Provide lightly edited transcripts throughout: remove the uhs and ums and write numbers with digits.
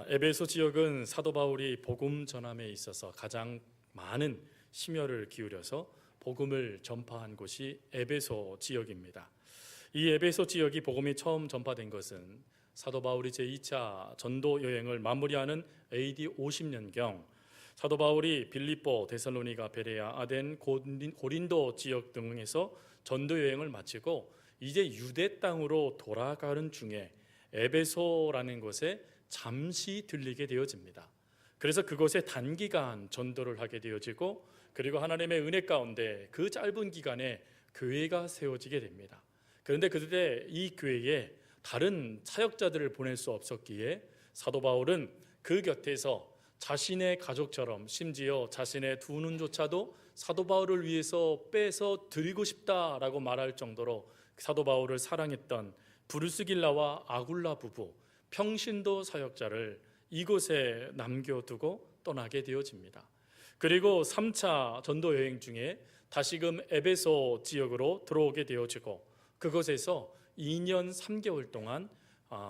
에베소 지역은 사도 바울이 복음 전함에 있어서 가장 많은 심혈을 기울여서 복음을 전파한 곳이 에베소 지역입니다. 이 에베소 지역이 복음이 처음 전파된 것은 사도 바울이 제2차 전도 여행을 마무리하는 AD 50년경 사도 바울이 빌립보, 데살로니가, 베레아, 아덴, 고린도 지역 등에서 전도 여행을 마치고 이제 유대 땅으로 돌아가는 중에 에베소라는 곳에 잠시 들리게 되어집니다. 그래서 그곳에 단기간 전도를 하게 되어지고, 그리고 하나님의 은혜 가운데 그 짧은 기간에 교회가 세워지게 됩니다. 그런데 그때 이 교회에 다른 사역자들을 보낼 수 없었기에 사도 바울은 그 곁에서 자신의 가족처럼, 심지어 자신의 두 눈조차도 사도 바울을 위해서 빼서 드리고 싶다라고 말할 정도로 사도 바울을 사랑했던 브루스길라와 아굴라 부부, 평신도 사역자를 이곳에 남겨두고 떠나게 되어집니다. 그리고 3차 전도 여행 중에 다시금 에베소 지역으로 들어오게 되어지고, 그곳에서 2년 3개월 동안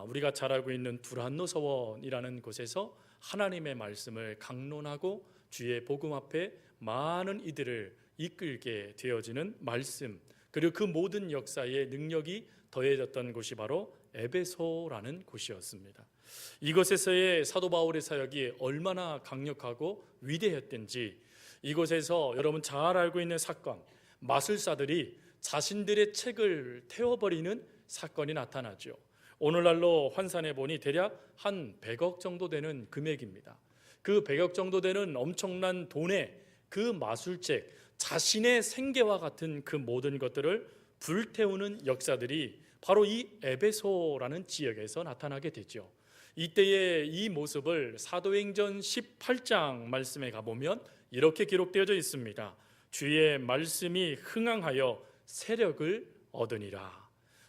우리가 잘 알고 있는 두란노 서원이라는 곳에서 하나님의 말씀을 강론하고 주의 복음 앞에 많은 이들을 이끌게 되어지는 말씀, 그리고 그 모든 역사의 능력이 더해졌던 곳이 바로 에베소라는 곳이었습니다. 이곳에서의 사도 바울의 사역이 얼마나 강력하고 위대했던지, 이곳에서 여러분 잘 알고 있는 사건, 마술사들이 자신들의 책을 태워버리는 사건이 나타나죠. 오늘날로 환산해 보니 대략 한 100억 정도 되는 금액입니다. 그 100억 정도 되는 엄청난 돈에 그 마술책, 자신의 생계와 같은 그 모든 것들을 불태우는 역사들이 바로 이 에베소라는 지역에서 나타나게 되죠. 이때의 이 모습을 사도행전 18장 말씀에 가보면 이렇게 기록되어져 있습니다. 주의 말씀이 흥황하여 세력을 얻으니라.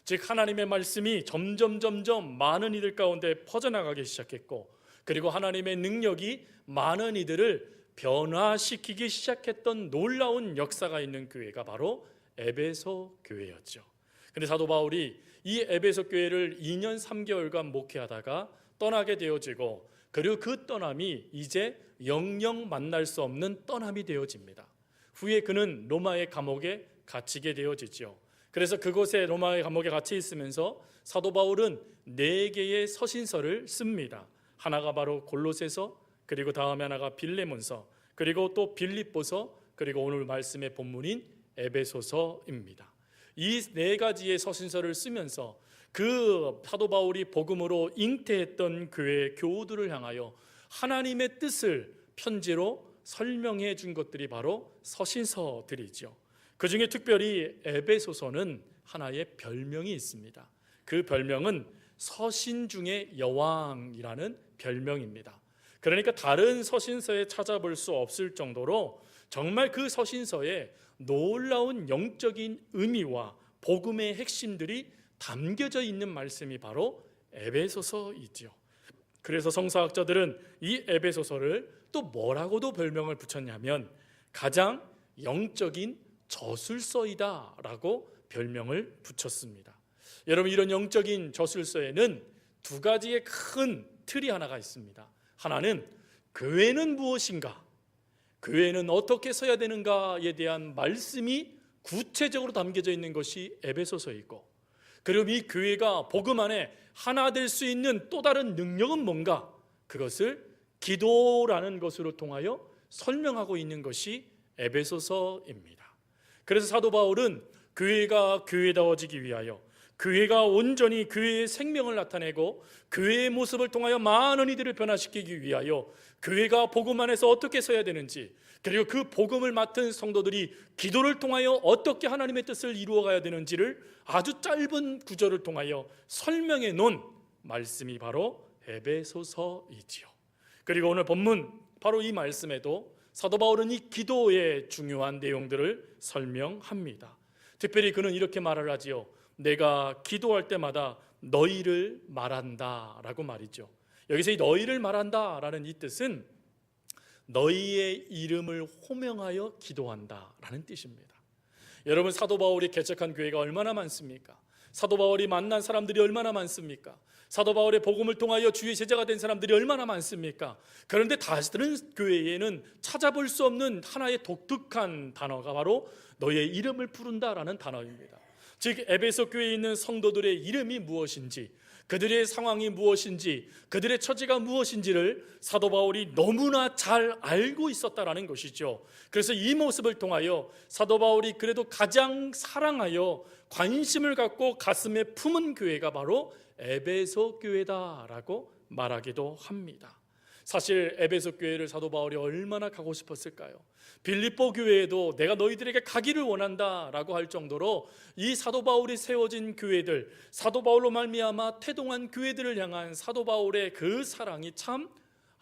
즉 하나님의 말씀이 점점 많은 이들 가운데 퍼져나가기 시작했고, 그리고 하나님의 능력이 많은 이들을 변화시키기 시작했던 놀라운 역사가 있는 교회가 바로 에베소 교회였죠. 그런데 사도 바울이 이 에베소 교회를 2년 3개월간 목회하다가 떠나게 되어지고, 그리고 그 떠남이 이제 영영 만날 수 없는 떠남이 되어집니다. 후에 그는 로마의 감옥에 갇히게 되어지죠. 그래서 그곳에 로마의 감옥에 갇혀 있으면서 사도 바울은 4개의 서신서를 씁니다. 하나가 바로 골로새서, 그리고 다음에 하나가 빌레몬서, 그리고 또 빌립보서, 그리고 오늘 말씀의 본문인 에베소서입니다. 이 4가지의 서신서를 쓰면서 그 사도 바울이 복음으로 잉태했던 교회 교우들을 향하여 하나님의 뜻을 편지로 설명해 준 것들이 바로 서신서들이죠. 그 중에 특별히 에베소서는 하나의 별명이 있습니다. 그 별명은 서신 중의 여왕이라는 별명입니다. 그러니까 다른 서신서에 찾아볼 수 없을 정도로 정말 그 서신서에 놀라운 영적인 의미와 복음의 핵심들이 담겨져 있는 말씀이 바로 에베소서이죠. 그래서 성서학자들은 이 에베소서를 또 뭐라고도 별명을 붙였냐면 가장 영적인 저술서이다라고 별명을 붙였습니다. 여러분, 이런 영적인 저술서에는 2가지의 큰 틀이 하나가 있습니다. 하나는 교회는 무엇인가, 교회는 어떻게 서야 되는가에 대한 말씀이 구체적으로 담겨져 있는 것이 에베소서이고, 그리고 이 교회가 복음 안에 하나 될 수 있는 또 다른 능력은 뭔가, 그것을 기도라는 것으로 통하여 설명하고 있는 것이 에베소서입니다. 그래서 사도 바울은 교회가 교회다워지기 위하여, 교회가 온전히 교회의 생명을 나타내고 교회의 모습을 통하여 많은 이들을 변화시키기 위하여 교회가 복음 안에서 어떻게 서야 되는지, 그리고 그 복음을 맡은 성도들이 기도를 통하여 어떻게 하나님의 뜻을 이루어가야 되는지를 아주 짧은 구절을 통하여 설명해 놓은 말씀이 바로 에베소서이지요. 그리고 오늘 본문 바로 이 말씀에도 사도 바울은 이 기도의 중요한 내용들을 설명합니다. 특별히 그는 이렇게 말을 하지요. 내가 기도할 때마다 너희를 말한다 라고 말이죠. 여기서 이 너희를 말한다 라는 이 뜻은 너희의 이름을 호명하여 기도한다 라는 뜻입니다. 여러분, 사도 바울이 개척한 교회가 얼마나 많습니까? 사도 바울이 만난 사람들이 얼마나 많습니까? 사도 바울의 복음을 통하여 주의 제자가 된 사람들이 얼마나 많습니까? 그런데 다른 교회에는 찾아볼 수 없는 하나의 독특한 단어가 바로 너의 이름을 부른다라는 단어입니다. 즉 에베소 교회에 있는 성도들의 이름이 무엇인지, 그들의 상황이 무엇인지, 그들의 처지가 무엇인지를 사도 바울이 너무나 잘 알고 있었다라는 것이죠. 그래서 이 모습을 통하여 사도 바울이 그래도 가장 사랑하여 관심을 갖고 가슴에 품은 교회가 바로 에베소 교회다라고 말하기도 합니다. 사실 에베소 교회를 사도 바울이 얼마나 가고 싶었을까요? 빌립보 교회에도 내가 너희들에게 가기를 원한다라고 할 정도로 이 사도 바울이 세워진 교회들, 사도 바울로 말미암아 태동한 교회들을 향한 사도 바울의 그 사랑이 참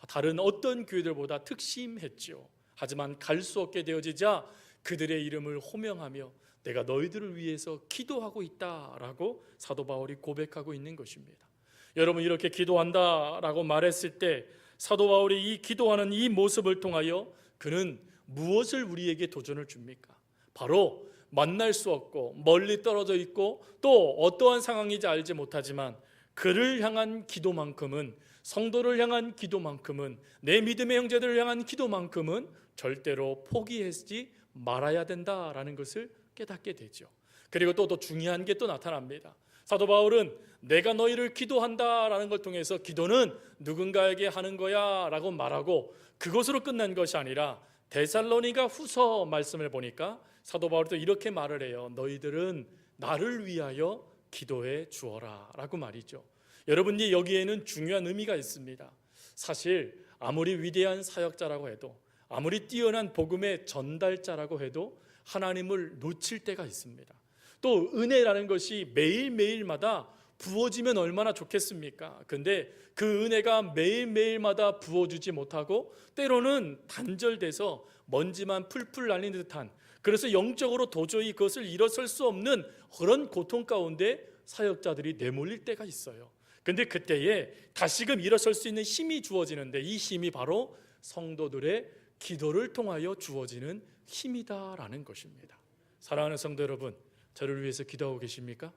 다른 어떤 교회들보다 특심했죠. 하지만 갈 수 없게 되어지자 그들의 이름을 호명하며 내가 너희들을 위해서 기도하고 있다라고 사도 바울이 고백하고 있는 것입니다. 여러분, 이렇게 기도한다라고 말했을 때 사도 바울이 이 기도하는 이 모습을 통하여 그는 무엇을 우리에게 도전을 줍니까? 바로 만날 수 없고 멀리 떨어져 있고 또 어떠한 상황인지 알지 못하지만 그를 향한 기도만큼은, 성도를 향한 기도만큼은, 내 믿음의 형제들을 향한 기도만큼은 절대로 포기하지 말아야 된다라는 것을 깨닫게 되죠. 그리고 또 중요한 게 또 나타납니다. 사도 바울은 내가 너희를 기도한다라는 걸 통해서 기도는 누군가에게 하는 거야 라고 말하고 그것으로 끝난 것이 아니라 데살로니가 후서 말씀을 보니까 사도 바울도 이렇게 말을 해요. 너희들은 나를 위하여 기도해 주어라 라고 말이죠. 여러분이 여기에는 중요한 의미가 있습니다. 사실 아무리 위대한 사역자라고 해도, 아무리 뛰어난 복음의 전달자라고 해도 하나님을 놓칠 때가 있습니다. 또 은혜라는 것이 매일매일마다 부어지면 얼마나 좋겠습니까? 근데 그 은혜가 매일매일마다 부어주지 못하고 때로는 단절돼서 먼지만 풀풀 날리는 듯한, 그래서 영적으로 도저히 그것을 일어설 수 없는 그런 고통 가운데 사역자들이 내몰릴 때가 있어요. 근데 그때에 다시금 일어설 수 있는 힘이 주어지는데 이 힘이 바로 성도들의 기도를 통하여 주어지는 힘이다라는 것입니다. 사랑하는 성도 여러분, 저를 위해서 기도하고 계십니까?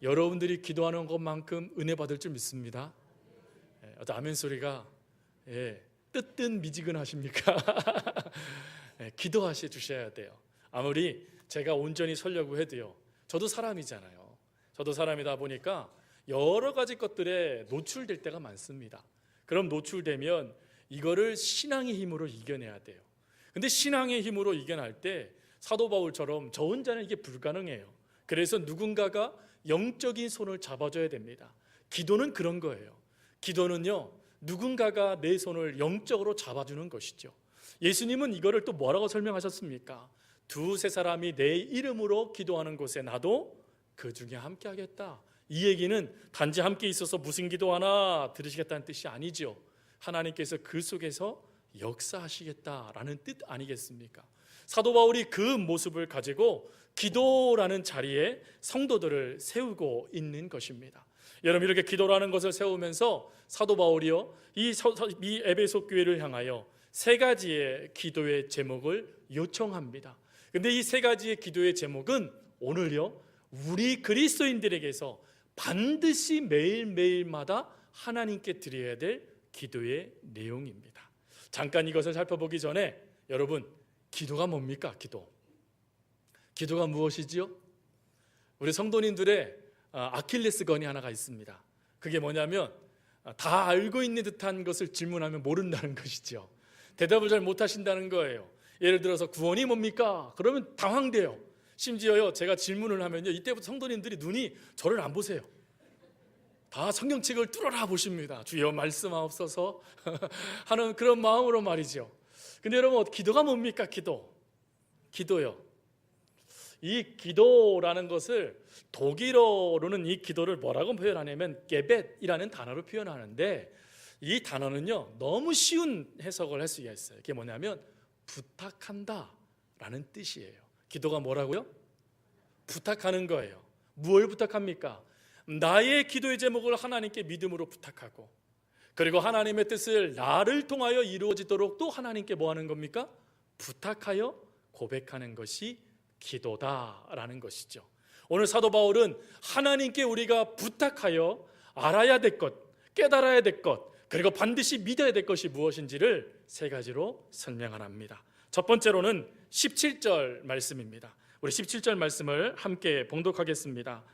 여러분들이 기도하는 것만큼 은혜 받을 줄 믿습니다. 어떤 아멘 소리가 뜨뜻미지근하십니까? 기도하셔 주셔야 돼요. 아무리 제가 온전히 서려고 해도요, 저도 사람이잖아요. 저도 사람이다 보니까 여러 가지 것들에 노출될 때가 많습니다. 그럼 노출되면 이거를 신앙의 힘으로 이겨내야 돼요. 근데 신앙의 힘으로 이겨낼 때 사도 바울처럼 저 혼자는 이게 불가능해요. 그래서 누군가가 영적인 손을 잡아줘야 됩니다. 기도는 그런 거예요. 기도는요, 누군가가 내 손을 영적으로 잡아주는 것이죠. 예수님은 이거를 또 뭐라고 설명하셨습니까? 두세 사람이 내 이름으로 기도하는 곳에 나도 그 중에 함께 하겠다. 이 얘기는 단지 함께 있어서 무슨 기도하나 들으시겠다는 뜻이 아니죠. 하나님께서 그 속에서 역사하시겠다라는 뜻 아니겠습니까? 사도 바울이 그 모습을 가지고 기도라는 자리에 성도들을 세우고 있는 것입니다. 여러분, 이렇게 기도라는 것을 세우면서 사도 바울이요, 이 에베소 교회를 향하여 세 가지의 기도의 제목을 요청합니다. 근데 이 세 가지의 기도의 제목은 오늘요, 우리 그리스도인들에게서 반드시 매일매일마다 하나님께 드려야 될 기도의 내용입니다. 잠깐 이것을 살펴보기 전에 여러분, 기도가 뭡니까? 기도가 무엇이지요? 우리 성도님들의 아킬레스건이 하나가 있습니다. 그게 뭐냐면 다 알고 있는 듯한 것을 질문하면 모른다는 것이죠. 대답을 잘 못하신다는 거예요. 예를 들어서 구원이 뭡니까? 그러면 당황돼요. 심지어요, 제가 질문을 하면요, 이때부터 성도님들이 눈이 저를 안 보세요. 다 성경책을 뚫어라 보십니다. 주여 말씀하옵소서 하는 그런 마음으로 말이죠. 근데 여러분, 기도가 뭡니까? 기도요. 이 기도라는 것을 독일어로는 이 기도를 뭐라고 표현하냐면 게벳이라는 단어로 표현하는데, 이 단어는요, 너무 쉬운 해석을 할 수가 있어요. 그게 뭐냐면 부탁한다 라는 뜻이에요. 기도가 뭐라고요? 부탁하는 거예요. 무엇을 부탁합니까? 나의 기도의 제목을 하나님께 믿음으로 부탁하고, 그리고 하나님의 뜻을 나를 통하여 이루어지도록 또 하나님께 뭐 하는 겁니까? 부탁하여 고백하는 것이 기도다라는 것이죠. 오늘 사도 바울은 하나님께 우리가 부탁하여 알아야 될 것, 깨달아야 될 것, 그리고 반드시 믿어야 될 것이 무엇인지를 세 가지로 설명합니다. 첫 번째로는 17절 말씀입니다. 우리 17절 말씀을 함께 봉독하겠습니다.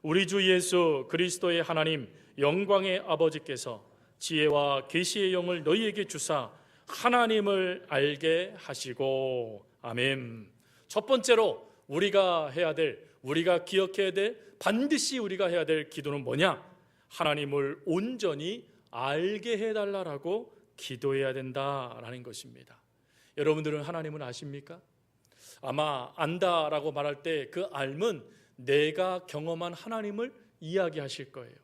우리 주 예수 그리스도의 하나님 영광의 아버지께서 지혜와 계시의 영을 너희에게 주사 하나님을 알게 하시고. 아멘. 첫 번째로 우리가 해야 될, 우리가 기억해야 될, 반드시 우리가 해야 될 기도는 뭐냐? 하나님을 온전히 알게 해달라고 기도해야 된다라는 것입니다. 여러분들은 하나님을 아십니까? 아마 안다라고 말할 때 그 알은 내가 경험한 하나님을 이야기하실 거예요.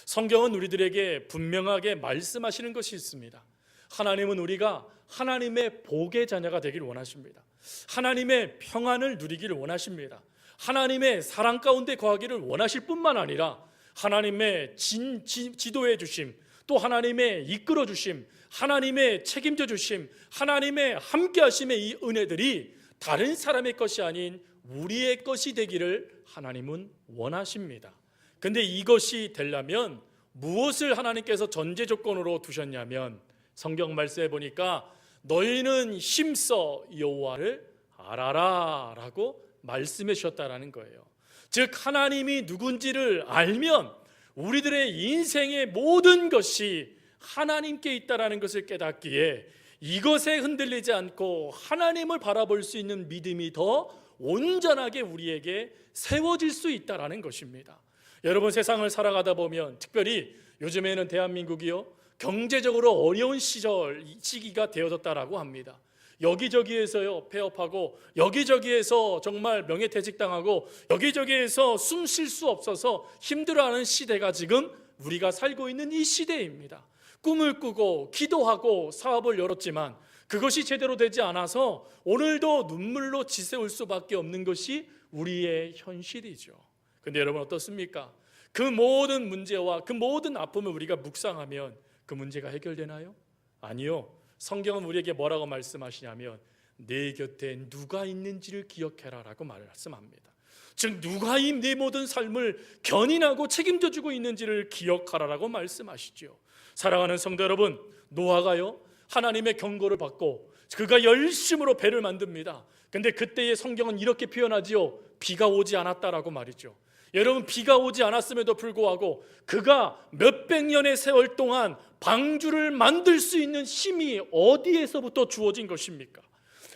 성경은 우리들에게 분명하게 말씀하시는 것이 있습니다. 하나님은 우리가 하나님의 복의 자녀가 되길 원하십니다. 하나님의 평안을 누리기를 원하십니다. 하나님의 사랑 가운데 거하기를 원하실 뿐만 아니라 하나님의 지도해 주심, 또 하나님의 이끌어 주심, 하나님의 책임져 주심, 하나님의 함께 하심의 이 은혜들이 다른 사람의 것이 아닌 우리의 것이 되기를 하나님은 원하십니다. 근데 이것이 되려면 무엇을 하나님께서 전제 조건으로 두셨냐면 성경 말씀에 보니까 너희는 힘써 여호와를 알아라 라고 말씀해 주셨다라는 거예요. 즉 하나님이 누군지를 알면 우리들의 인생의 모든 것이 하나님께 있다라는 것을 깨닫기에 이것에 흔들리지 않고 하나님을 바라볼 수 있는 믿음이 더 온전하게 우리에게 세워질 수 있다라는 것입니다. 여러분, 세상을 살아가다 보면 특별히 요즘에는 대한민국이요 경제적으로 어려운 시기가 되어졌다라고 합니다. 여기저기에서요 폐업하고 여기저기에서 정말 명예퇴직당하고 여기저기에서 숨 쉴 수 없어서 힘들어하는 시대가 지금 우리가 살고 있는 이 시대입니다. 꿈을 꾸고 기도하고 사업을 열었지만 그것이 제대로 되지 않아서 오늘도 눈물로 지새울 수밖에 없는 것이 우리의 현실이죠. 근데 여러분 어떻습니까? 그 모든 문제와 그 모든 아픔을 우리가 묵상하면 그 문제가 해결되나요? 아니요. 성경은 우리에게 뭐라고 말씀하시냐면 내 곁에 누가 있는지를 기억해라 라고 말씀합니다. 즉 누가 내 모든 삶을 견인하고 책임져 주고 있는지를 기억하라라고 말씀하시죠. 사랑하는 성도 여러분, 노아가요 하나님의 경고를 받고 그가 열심으로 배를 만듭니다. 근데 그때의 성경은 이렇게 표현하지요. 비가 오지 않았다라고 말이죠. 여러분, 비가 오지 않았음에도 불구하고 그가 몇백 년의 세월 동안 방주를 만들 수 있는 힘이 어디에서부터 주어진 것입니까?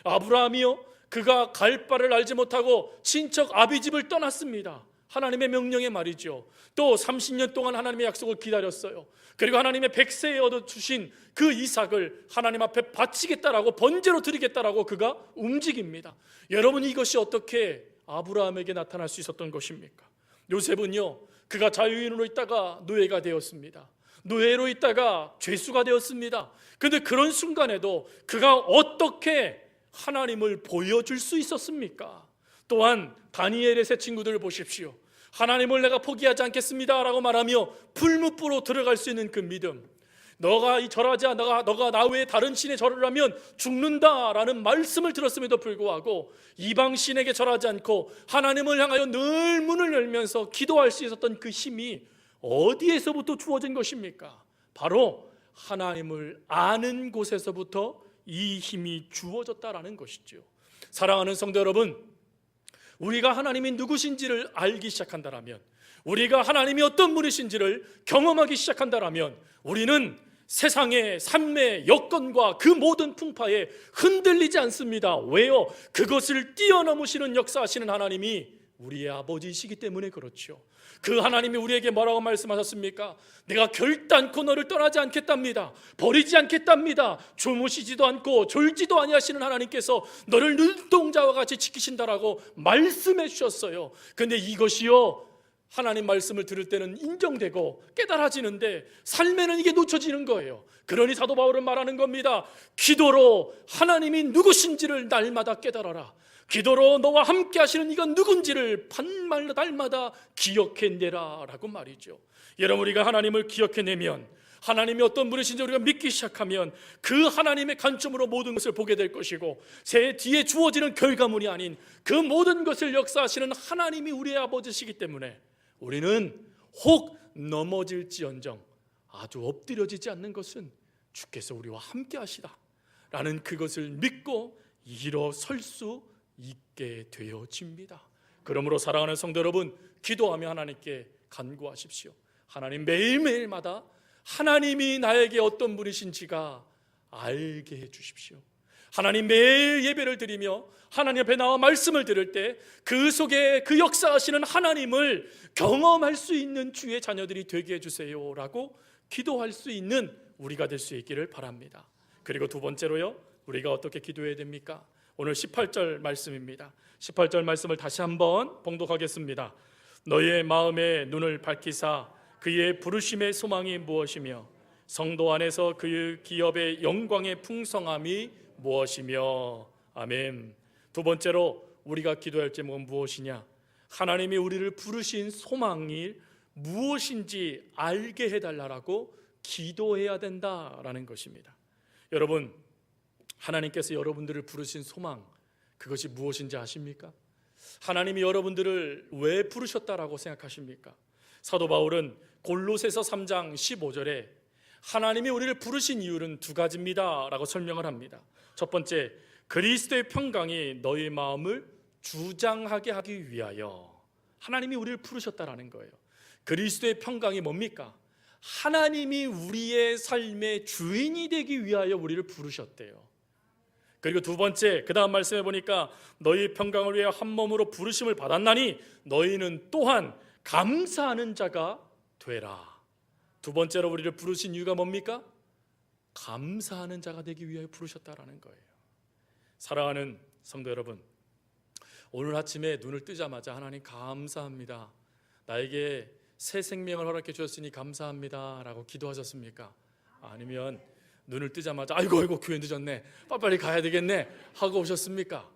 아브라함이요 그가 갈 바를 알지 못하고 친척 아비집을 떠났습니다. 하나님의 명령에 말이죠. 또 30년 동안 하나님의 약속을 기다렸어요. 그리고 하나님의 백세에 얻어주신 그 이삭을 하나님 앞에 바치겠다라고 번제로 드리겠다라고 그가 움직입니다. 여러분, 이것이 어떻게 아브라함에게 나타날 수 있었던 것입니까? 요셉은요 그가 자유인으로 있다가 노예가 되었습니다. 노예로 있다가 죄수가 되었습니다. 그런데 그런 순간에도 그가 어떻게 하나님을 보여줄 수 있었습니까? 또한 다니엘의 세 친구들을 보십시오. 하나님을 내가 포기하지 않겠습니다 라고 말하며 풀무불로 들어갈 수 있는 그 믿음, 너가 절하지 않아, 너가 나 외에 다른 신에 절을 하면 죽는다라는 말씀을 들었음에도 불구하고 이방 신에게 절하지 않고 하나님을 향하여 늘 문을 열면서 기도할 수 있었던 그 힘이 어디에서부터 주어진 것입니까? 바로 하나님을 아는 곳에서부터 이 힘이 주어졌다라는 것이죠. 사랑하는 성도 여러분, 우리가 하나님이 누구신지를 알기 시작한다면, 우리가 하나님이 어떤 분이신지를 경험하기 시작한다면 우리는 세상의 삶의 여건과 그 모든 풍파에 흔들리지 않습니다. 왜요? 그것을 뛰어넘으시는 역사하시는 하나님이 우리의 아버지이시기 때문에 그렇죠. 그 하나님이 우리에게 뭐라고 말씀하셨습니까? 내가 결단코 너를 떠나지 않겠답니다. 버리지 않겠답니다. 주무시지도 않고 졸지도 아니하시는 하나님께서 너를 눈동자와 같이 지키신다라고 말씀해 주셨어요. 근데 이것이요 하나님 말씀을 들을 때는 인정되고 깨달아지는데 삶에는 이게 놓쳐지는 거예요. 그러니 사도 바울은 말하는 겁니다. 기도로 하나님이 누구신지를 날마다 깨달아라. 기도로 너와 함께 하시는 이가 누군지를 밤마다 날마다 기억해내라 라고 말이죠. 여러분, 우리가 하나님을 기억해내면, 하나님이 어떤 분이신지 우리가 믿기 시작하면 그 하나님의 관점으로 모든 것을 보게 될 것이고, 제 뒤에 주어지는 결과물이 아닌 그 모든 것을 역사하시는 하나님이 우리의 아버지시기 때문에 우리는 혹 넘어질지언정 아주 엎드려지지 않는 것은 주께서 우리와 함께 하시다 라는 그것을 믿고 일어설 수 있게 되어집니다. 그러므로 사랑하는 성도 여러분, 기도하며 하나님께 간구하십시오. 하나님, 매일매일마다 하나님이 나에게 어떤 분이신지가 알게 해주십시오. 하나님, 매일 예배를 드리며 하나님 앞에 나와 말씀을 들을 때 그 속에 그 역사하시는 하나님을 경험할 수 있는 주의 자녀들이 되게 해주세요 라고 기도할 수 있는 우리가 될 수 있기를 바랍니다. 그리고 두 번째로요, 우리가 어떻게 기도해야 됩니까? 오늘 18절 말씀입니다. 18절 말씀을 다시 한번 봉독하겠습니다. 너희의 마음의 눈을 밝히사 그의 부르심의 소망이 무엇이며 성도 안에서 그의 기업의 영광의 풍성함이 무엇이며. 아멘. 두 번째로 우리가 기도할 제목은 무엇이냐? 하나님이 우리를 부르신 소망이 무엇인지 알게 해달라고 기도해야 된다라는 것입니다. 여러분, 하나님께서 여러분들을 부르신 소망, 그것이 무엇인지 아십니까? 하나님이 여러분들을 왜 부르셨다라고 생각하십니까? 사도 바울은 골로새서 3장 15절에 하나님이 우리를 부르신 이유는 두 가지입니다 라고 설명을 합니다. 첫 번째, 그리스도의 평강이 너희 마음을 주장하게 하기 위하여. 하나님이 우리를 부르셨다라는 거예요. 그리스도의 평강이 뭡니까? 하나님이 우리의 삶의 주인이 되기 위하여 우리를 부르셨대요. 그리고 두 번째, 그 다음 말씀해 보니까 너희 평강을 위해 한 몸으로 부르심을 받았나니 너희는 또한 감사하는 자가 되라. 두 번째로 우리를 부르신 이유가 뭡니까? 감사하는 자가 되기 위하여 부르셨다라는 거예요. 사랑하는 성도 여러분, 오늘 아침에 눈을 뜨자마자 하나님 감사합니다, 나에게 새 생명을 허락해 주셨으니 감사합니다 라고 기도하셨습니까? 아니면 눈을 뜨자마자 아이고 교회 늦었네, 빨리 가야 되겠네 하고 오셨습니까?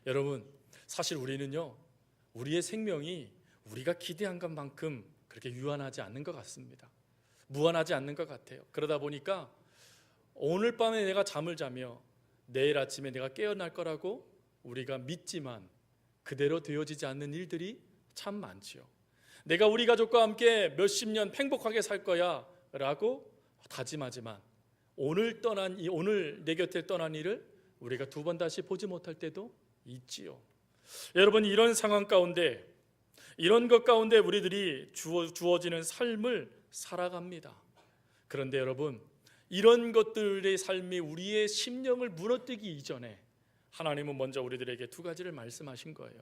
여러분, 사실 우리는요, 우리의 생명이 우리가 기대한 것만큼 그렇게 유한하지 않는 것 같습니다. 무한하지 않는 것 같아요. 그러다 보니까 오늘 밤에 내가 잠을 자며 내일 아침에 내가 깨어날 거라고 우리가 믿지만 그대로 되어지지 않는 일들이 참 많지요. 내가 우리 가족과 함께 몇십 년 행복하게 살 거야 라고 다짐하지만 오늘 내 곁에 떠난 일을 우리가 두 번 다시 보지 못할 때도 있지요. 여러분, 이런 상황 가운데, 이런 것 가운데 우리들이 주어지는 삶을 살아갑니다. 그런데 여러분, 이런 것들의 삶이 우리의 심령을 무너뜨리기 이전에 하나님은 먼저 우리들에게 두 가지를 말씀하신 거예요.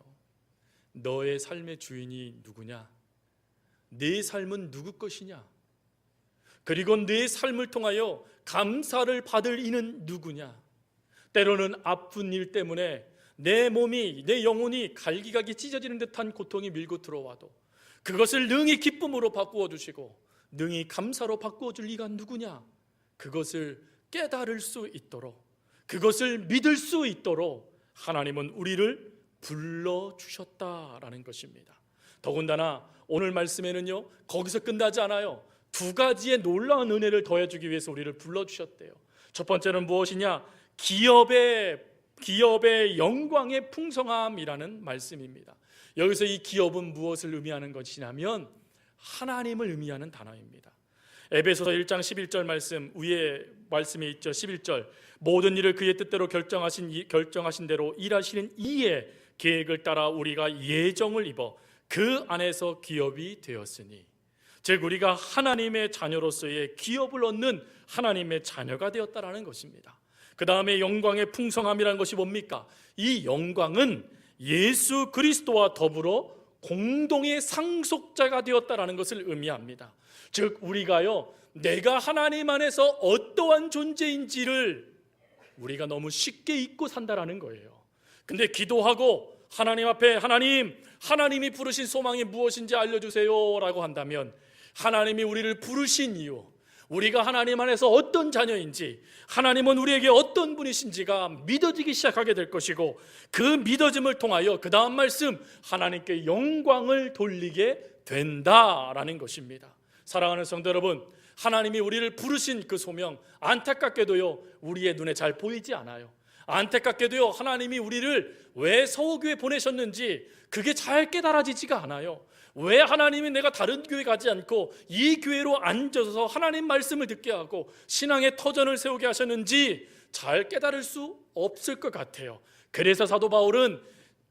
너의 삶의 주인이 누구냐? 내 삶은 누구 것이냐? 그리고 내 삶을 통하여 감사를 받을 이는 누구냐? 때로는 아픈 일 때문에 내 몸이, 내 영혼이 갈기갈기 찢어지는 듯한 고통이 밀고 들어와도 그것을 능히 기쁨으로 바꾸어 주시고 능히 감사로 바꾸어 줄 이가 누구냐? 그것을 깨달을 수 있도록, 그것을 믿을 수 있도록 하나님은 우리를 불러주셨다라는 것입니다. 더군다나 오늘 말씀에는요, 거기서 끝나지 않아요. 두 가지의 놀라운 은혜를 더해주기 위해서 우리를 불러주셨대요. 첫 번째는 무엇이냐? 기업의 영광의 풍성함이라는 말씀입니다. 여기서 이 기업은 무엇을 의미하는 것이냐면 하나님을 의미하는 단어입니다. 에베소서 1장 11절 말씀 위에 말씀이 있죠. 11절, 모든 일을 그의 뜻대로 결정하신 대로 일하시는 이의 계획을 따라 우리가 예정을 입어 그 안에서 기업이 되었으니, 즉 우리가 하나님의 자녀로서의 기업을 얻는 하나님의 자녀가 되었다라는 것입니다. 그 다음에 영광의 풍성함이라는 것이 뭡니까? 이 영광은 예수 그리스도와 더불어 공동의 상속자가 되었다라는 것을 의미합니다. 즉 우리가요, 내가 하나님 안에서 어떠한 존재인지를 우리가 너무 쉽게 잊고 산다라는 거예요. 근데 기도하고 하나님 앞에 하나님이 부르신 소망이 무엇인지 알려주세요 라고 한다면, 하나님이 우리를 부르신 이유, 우리가 하나님 안에서 어떤 자녀인지, 하나님은 우리에게 어떤 분이신지가 믿어지기 시작하게 될 것이고, 그 믿어짐을 통하여 그 다음 말씀, 하나님께 영광을 돌리게 된다라는 것입니다. 사랑하는 성도 여러분, 하나님이 우리를 부르신 그 소명, 안타깝게도요 우리의 눈에 잘 보이지 않아요. 안타깝게도요 하나님이 우리를 왜 서호교회 보내셨는지 그게 잘 깨달아지지가 않아요. 왜 하나님이 내가 다른 교회 가지 않고 이 교회로 앉아서 하나님 말씀을 듣게 하고 신앙의 터전을 세우게 하셨는지 잘 깨달을 수 없을 것 같아요. 그래서 사도 바울은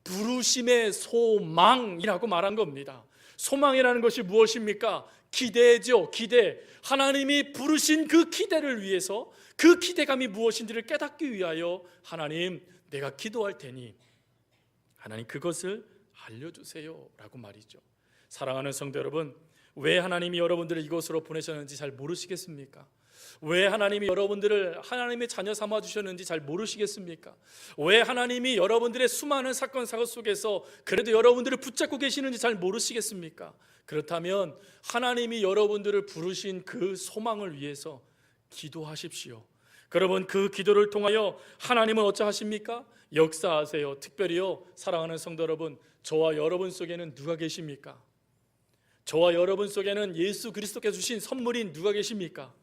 부르심의 소망이라고 말한 겁니다. 소망이라는 것이 무엇입니까? 기대죠. 기대. 하나님이 부르신 그 기대를 위해서, 그 기대감이 무엇인지를 깨닫기 위하여 하나님, 내가 기도할 테니 하나님 그것을 알려주세요 라고 말이죠. 사랑하는 성도 여러분, 왜 하나님이 여러분들을 이곳으로 보내셨는지 잘 모르시겠습니까? 왜 하나님이 여러분들을 하나님의 자녀 삼아 주셨는지 잘 모르시겠습니까? 왜 하나님이 여러분들의 수많은 사건 사고 속에서 그래도 여러분들을 붙잡고 계시는지 잘 모르시겠습니까? 그렇다면 하나님이 여러분들을 부르신 그 소망을 위해서 기도하십시오. 여러분, 그 기도를 통하여 하나님은 어찌하십니까? 역사하세요. 특별히요, 사랑하는 성도 여러분, 저와 여러분 속에는 누가 계십니까? 저와 여러분 속에는 예수 그리스도께서 주신 선물인 누가 계십니까?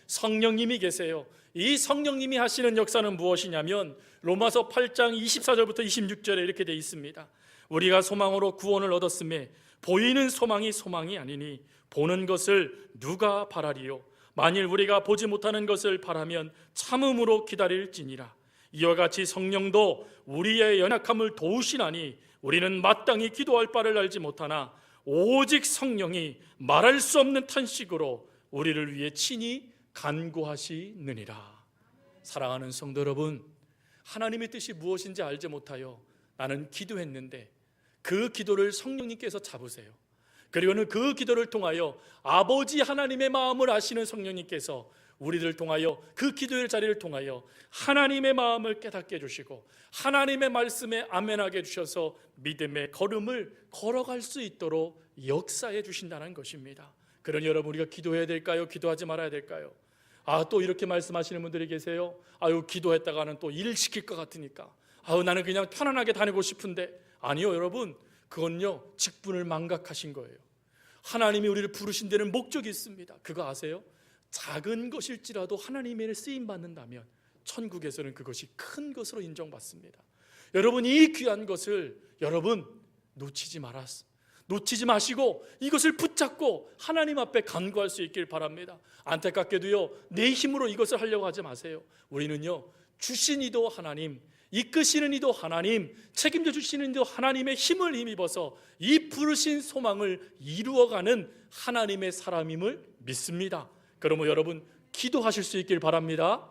성령님이 계세요. 이 성령님이 하시는 역사는 무엇이냐면 로마서 8장 24절부터 26절에 이렇게 되어 있습니다. 우리가 소망으로 구원을 얻었음에 보이는 소망이 소망이 아니니 보는 것을 누가 바라리요? 만일 우리가 보지 못하는 것을 바라면 참음으로 기다릴지니라. 이와 같이 성령도 우리의 연약함을 도우시나니 우리는 마땅히 기도할 바를 알지 못하나 오직 성령이 말할 수 없는 탄식으로 우리를 위해 친히 간구하시느니라. 사랑하는 성도 여러분, 하나님의 뜻이 무엇인지 알지 못하여 나는 기도했는데 그 기도를 성령님께서 잡으세요. 그리고는 그 기도를 통하여 아버지 하나님의 마음을 아시는 성령님께서 우리를 통하여 그 기도의 자리를 통하여 하나님의 마음을 깨닫게 해주시고 하나님의 말씀에 아멘하게 해주셔서 믿음의 걸음을 걸어갈 수 있도록 역사해 주신다는 것입니다. 그러니 여러분, 우리가 기도해야 될까요? 기도하지 말아야 될까요? 또 이렇게 말씀하시는 분들이 계세요. 기도했다가는 또 일 시킬 것 같으니까 나는 그냥 편안하게 다니고 싶은데. 아니요 여러분, 그건요 직분을 망각하신 거예요. 하나님이 우리를 부르신 데는 목적이 있습니다. 그거 아세요? 작은 것일지라도 하나님의 쓰임 받는다면 천국에서는 그것이 큰 것으로 인정받습니다. 여러분, 이 귀한 것을 여러분 놓치지 마시고 이것을 붙잡고 하나님 앞에 간구할 수 있길 바랍니다. 안타깝게도요 내 힘으로 이것을 하려고 하지 마세요. 우리는요 주신 이도 하나님, 이끄시는 이도 하나님, 책임져 주시는 이도 하나님의 힘을 힘입어서 이 부르신 소망을 이루어가는 하나님의 사람임을 믿습니다. 그러면 여러분 기도하실 수 있길 바랍니다.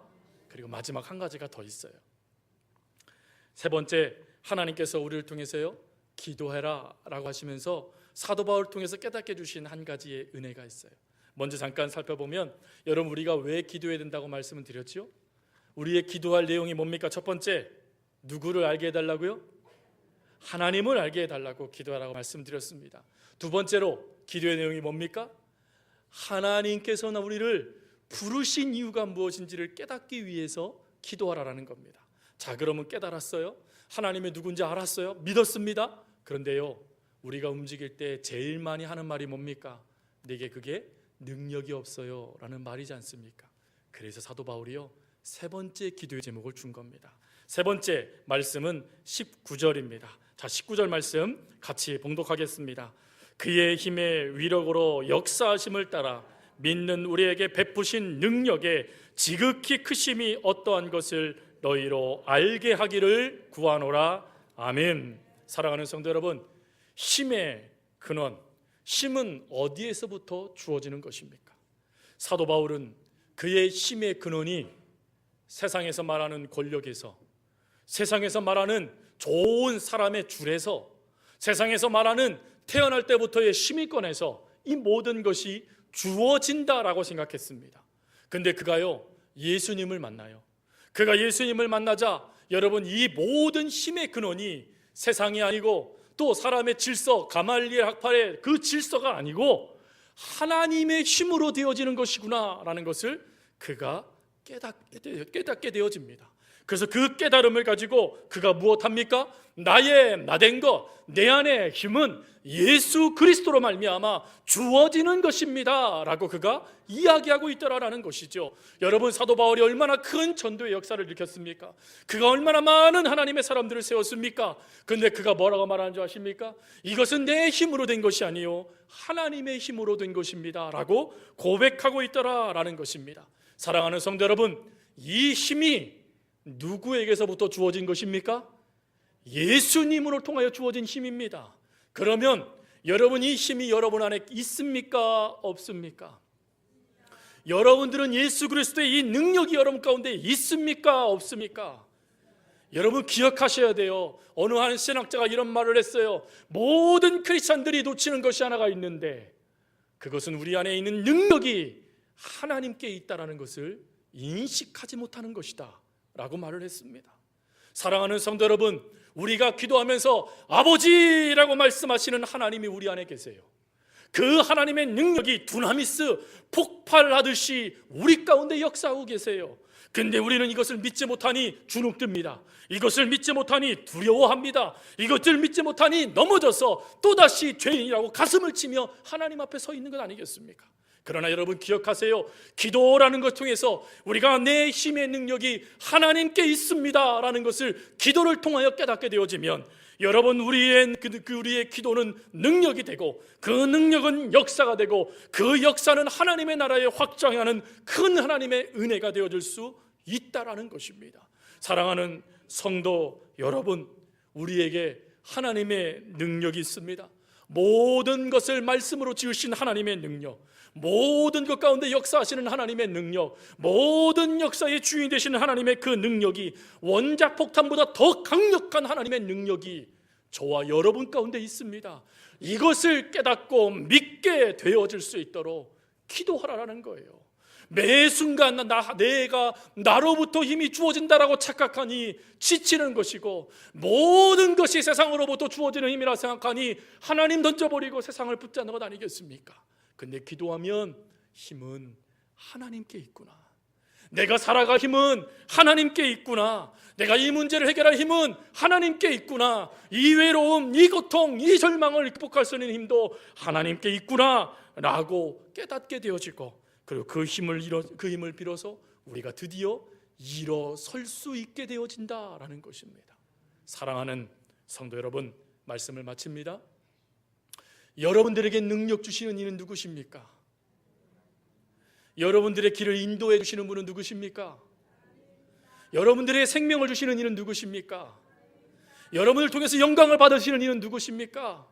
그리고 마지막 한 가지가 더 있어요. 세 번째, 하나님께서 우리를 통해서요 기도해라 라고 하시면서 사도 바울을 통해서 깨닫게 주신 한 가지의 은혜가 있어요. 먼저 잠깐 살펴보면, 여러분 우리가 왜 기도해야 된다고 말씀을 드렸죠? 우리의 기도할 내용이 뭡니까? 첫 번째, 누구를 알게 해달라고요? 하나님을 알게 해달라고 기도하라고 말씀드렸습니다. 두 번째로 기도의 내용이 뭡니까? 하나님께서는 우리를 부르신 이유가 무엇인지를 깨닫기 위해서 기도하라는 겁니다. 자, 그러면 깨달았어요? 하나님의 누군지 알았어요? 믿었습니다. 그런데요 우리가 움직일 때 제일 많이 하는 말이 뭡니까? 내게 그게 능력이 없어요 라는 말이지 않습니까? 그래서 사도 바울이요 세 번째 기도의 제목을 준 겁니다. 세 번째 말씀은 19절입니다. 자, 19절 말씀 같이 봉독하겠습니다. 그의 힘의 위력으로 역사하심을 따라 믿는 우리에게 베푸신 능력에 지극히 크심이 어떠한 것을 너희로 알게 하기를 구하노라. 아멘. 사랑하는 성도 여러분, 힘의 근원, 힘은 어디에서부터 주어지는 것입니까? 사도 바울은 그의 힘의 근원이 세상에서 말하는 권력에서, 세상에서 말하는 좋은 사람의 줄에서, 세상에서 말하는 태어날 때부터의 힘이권에서 이 모든 것이 주어진다라고 생각했습니다. 근데 그가요 예수님을 만나요. 그가 예수님을 만나자 여러분, 이 모든 힘의 근원이 세상이 아니고 또 사람의 질서, 가말리엘 학파의 그 질서가 아니고 하나님의 힘으로 되어지는 것이구나라는 것을 그가 깨닫게 되어집니다. 그래서 그 깨달음을 가지고 그가 무엇합니까? 나의 나된 것, 내 안의 힘은 예수 그리스도로 말미암아 주어지는 것입니다 라고 그가 이야기하고 있더라라는 것이죠. 여러분, 사도 바울이 얼마나 큰 전도의 역사를 일으켰습니까? 그가 얼마나 많은 하나님의 사람들을 세웠습니까? 근데 그가 뭐라고 말하는 줄 아십니까? 이것은 내 힘으로 된 것이 아니요 하나님의 힘으로 된 것입니다 라고 고백하고 있더라라는 것입니다. 사랑하는 성도 여러분, 이 힘이 누구에게서부터 주어진 것입니까? 예수님으로 통하여 주어진 힘입니다. 그러면 여러분, 이 힘이 여러분 안에 있습니까? 없습니까? 여러분들은 예수 그리스도의 이 능력이 여러분 가운데 있습니까? 없습니까? 여러분 기억하셔야 돼요. 어느 한 신학자가 이런 말을 했어요. 모든 크리스찬들이 놓치는 것이 하나가 있는데 그것은 우리 안에 있는 능력이 하나님께 있다는 것을 인식하지 못하는 것이다 라고 말을 했습니다. 사랑하는 성도 여러분, 우리가 기도하면서 아버지라고 말씀하시는 하나님이 우리 안에 계세요. 그 하나님의 능력이 두나미스 폭발하듯이 우리 가운데 역사하고 계세요. 근데 우리는 이것을 믿지 못하니 주눅듭니다. 이것을 믿지 못하니 두려워합니다. 이것을 믿지 못하니 넘어져서 또다시 죄인이라고 가슴을 치며 하나님 앞에 서 있는 것 아니겠습니까? 그러나 여러분 기억하세요. 기도라는 것 통해서 우리가 내 힘의 능력이 하나님께 있습니다 라는 것을 기도를 통하여 깨닫게 되어지면 여러분, 우리의 기도는 능력이 되고 그 능력은 역사가 되고 그 역사는 하나님의 나라에 확장하는 큰 하나님의 은혜가 되어질 수 있다라는 것입니다. 사랑하는 성도 여러분, 우리에게 하나님의 능력이 있습니다. 모든 것을 말씀으로 지으신 하나님의 능력, 모든 것 가운데 역사하시는 하나님의 능력, 모든 역사의 주인 되시는 하나님의 그 능력이 원자 폭탄보다 더 강력한 하나님의 능력이 저와 여러분 가운데 있습니다. 이것을 깨닫고 믿게 되어질 수 있도록 기도하라는 거예요. 매 순간 내가 나로부터 힘이 주어진다라고 착각하니 지치는 것이고, 모든 것이 세상으로부터 주어지는 힘이라 생각하니 하나님 던져버리고 세상을 붙잡는 것 아니겠습니까? 근데 기도하면 힘은 하나님께 있구나. 내가 살아갈 힘은 하나님께 있구나. 내가 이 문제를 해결할 힘은 하나님께 있구나. 이 외로움, 이 고통, 이 절망을 극복할 수 있는 힘도 하나님께 있구나 라고 깨닫게 되어지고, 그리고 그 힘을 빌어서 우리가 드디어 일어설 수 있게 되어진다라는 것입니다. 사랑하는 성도 여러분, 말씀을 마칩니다. 여러분들에게 능력 주시는 이는 누구십니까? 여러분들의 길을 인도해 주시는 분은 누구십니까? 여러분들의 생명을 주시는 이는 누구십니까? 여러분을 통해서 영광을 받으시는 이는 누구십니까?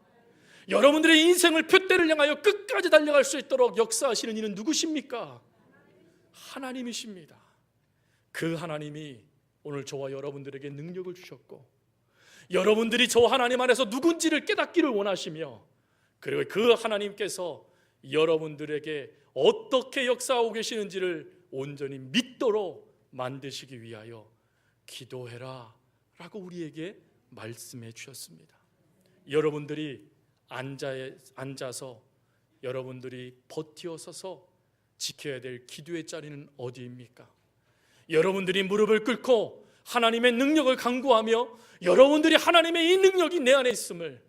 여러분들의 인생을 표대를 향하여 끝까지 달려갈 수 있도록 역사하시는 이는 누구십니까? 하나님이십니다. 그 하나님이 오늘 저와 여러분들에게 능력을 주셨고, 여러분들이 저 하나님 안에서 누군지를 깨닫기를 원하시며, 그리고 그 하나님께서 여러분들에게 어떻게 역사하고 계시는지를 온전히 믿도록 만드시기 위하여 기도해라 라고 우리에게 말씀해 주셨습니다. 여러분들이 앉아서 여러분들이 버티어 서서 지켜야 될 기도의 자리는 어디입니까? 여러분들이 무릎을 꿇고 하나님의 능력을 간구하며 여러분들이 하나님의 이 능력이 내 안에 있음을,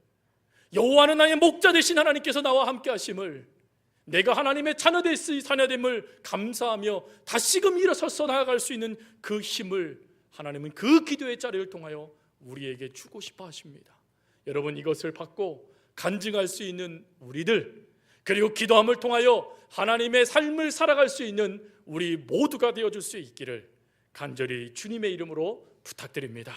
여호와는 나의 목자 되신 하나님께서 나와 함께 하심을, 내가 하나님의 자녀됨을 감사하며 다시금 일어서서 나아갈 수 있는 그 힘을 하나님은 그 기도의 자리를 통하여 우리에게 주고 싶어 하십니다. 여러분, 이것을 받고 간증할 수 있는 우리들, 그리고 기도함을 통하여 하나님의 삶을 살아갈 수 있는 우리 모두가 되어줄 수 있기를 간절히 주님의 이름으로 부탁드립니다.